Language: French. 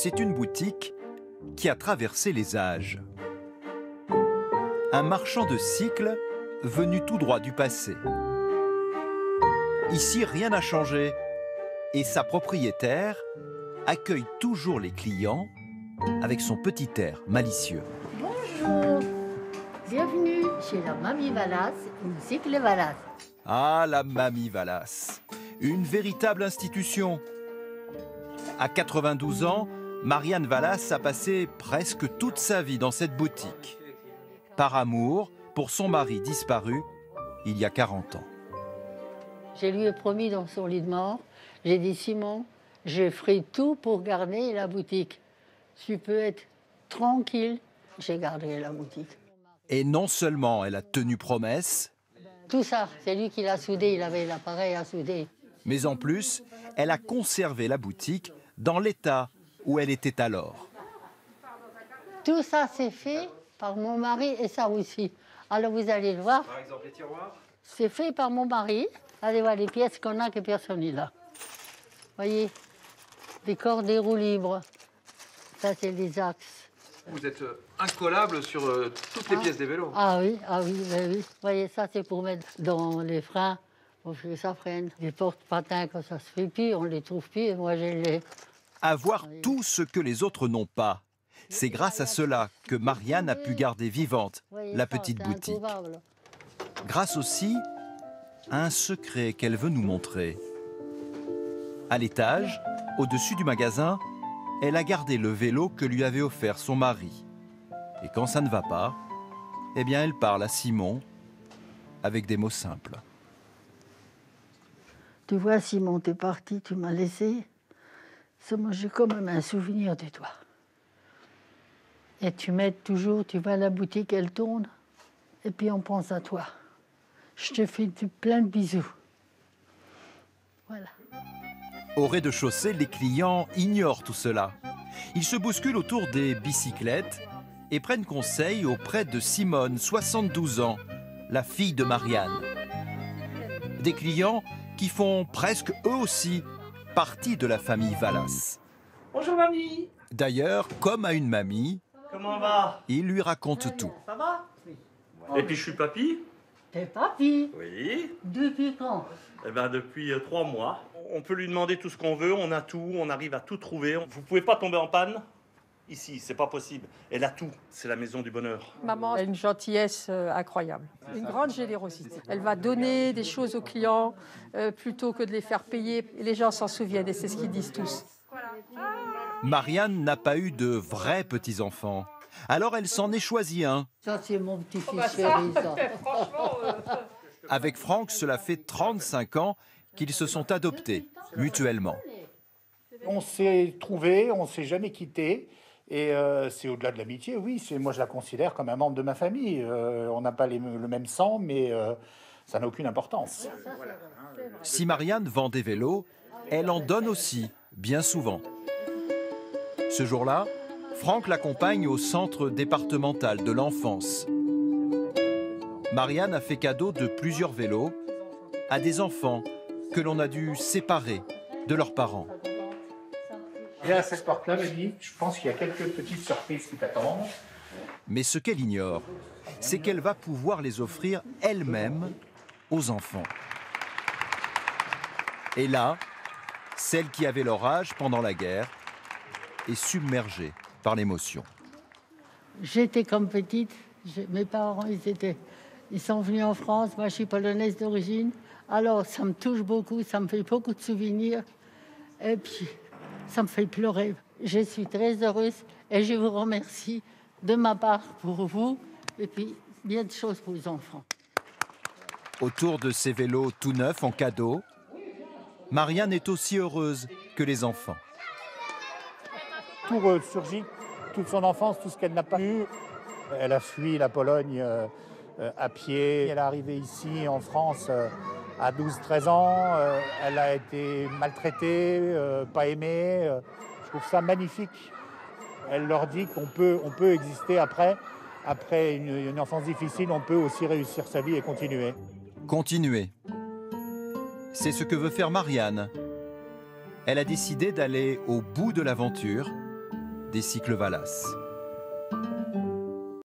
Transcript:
c'est une boutique qui a traversé les âges. Un marchand de cycles venu tout droit du passé. Ici, rien n'a changé et sa propriétaire accueille toujours les clients avec son petit air malicieux. Bonjour, bienvenue chez la Mamie Valas, une cycle Valas. Ah, la Mamie Valas, une véritable institution. À 92 ans, Marianne Valas a passé presque toute sa vie dans cette boutique. Par amour pour son mari disparu il y a 40 ans. Je lui ai promis dans son lit de mort, j'ai dit Simon, je ferai tout pour garder la boutique. Tu peux être tranquille, j'ai gardé la boutique. Et non seulement elle a tenu promesse, Tout ça, c'est lui qui l'a soudé, il avait l'appareil à souder. mais en plus, elle a conservé la boutique dans l'état où elle était alors. Tout ça, c'est fait par mon mari et ça aussi. Alors vous allez le voir. Par exemple, les tiroirs. C'est fait par mon mari. Allez voir les pièces qu'on a que personne n'est là. Voyez, des cordes des roues libres. Ça, c'est les axes. Vous êtes incollable sur toutes les pièces des vélos. Ah oui, ben oui. Voyez, ça, c'est pour mettre dans les freins, pour que ça freine. Les porte-patins, quand ça se fait plus, on les trouve plus. Et moi, j'ai les... Avoir tout ce que les autres n'ont pas. C'est grâce à cela que Marianne a pu garder vivante Voyez la ça, petite c'est boutique. introuvable. Grâce aussi à un secret qu'elle veut nous montrer. À l'étage, au-dessus du magasin, elle a gardé le vélo que lui avait offert son mari. Et quand ça ne va pas, eh bien elle parle à Simon avec des mots simples. Tu vois, Simon, t'es parti, tu m'as laissé. Moi, j'ai quand même un souvenir de toi. Et tu m'aides toujours, tu vas à la boutique, elle tourne. Et puis on pense à toi. Je te fais plein de bisous. Voilà. Au rez-de-chaussée, les clients ignorent tout cela. Ils se bousculent autour des bicyclettes et prennent conseil auprès de Simone, 72 ans, la fille de Marianne. Des clients qui font presque eux aussi partie de la famille Valas. Bonjour mamie. D'ailleurs, comme à une mamie, Comment va? il lui raconte tout. Ça va? Et puis je suis papy. T'es papy? Oui. Depuis quand? Eh ben depuis 3 mois. On peut lui demander tout ce qu'on veut, on a tout, on arrive à tout trouver. Vous pouvez pas tomber en panne? Ici, c'est pas possible. Elle a tout. C'est la maison du bonheur. Maman a une gentillesse incroyable, une grande générosité. Elle va donner des choses aux clients plutôt que de les faire payer. Et les gens s'en souviennent et c'est ce qu'ils disent tous. Marianne n'a pas eu de vrais petits-enfants. Alors elle s'en est choisi un. Ça, c'est mon petit-fils chéri, ça. Avec Franck, cela fait 35 ans qu'ils se sont adoptés mutuellement. On s'est trouvés, on ne s'est jamais quittés. Et c'est au-delà de l'amitié, oui. Moi, je la considère comme un membre de ma famille. On n'a pas le même sang, mais ça n'a aucune importance. Si Marianne vend des vélos, elle en donne aussi, bien souvent. Ce jour-là, Franck l'accompagne au centre départemental de l'enfance. Marianne a fait cadeau de plusieurs vélos à des enfants que l'on a dû séparer de leurs parents. Et à cette porte-là, je pense qu'il y a quelques petites surprises qui t'attendent. Mais ce qu'elle ignore, c'est qu'elle va pouvoir les offrir elle-même aux enfants. Et là, celle qui avait leur âge pendant la guerre est submergée par l'émotion. J'étais comme petite, mes parents, ils sont venus en France, moi je suis polonaise d'origine, alors ça me touche beaucoup, ça me fait beaucoup de souvenirs, et puis ça me fait pleurer. Je suis très heureuse et je vous remercie de ma part pour vous, et puis bien de choses pour les enfants. Autour de ces vélos tout neufs en cadeau, Marianne est aussi heureuse que les enfants. Tout ressurgit, toute son enfance, tout ce qu'elle n'a pas eu. Elle a fui la Pologne à pied. Elle est arrivée ici en France à 12-13 ans. Elle a été maltraitée, pas aimée. Je trouve ça magnifique. Elle leur dit qu'on peut exister après une enfance difficile, on peut aussi réussir sa vie et continuer. Continuer. C'est ce que veut faire Marianne. Elle a décidé d'aller au bout de l'aventure des cycles Valas.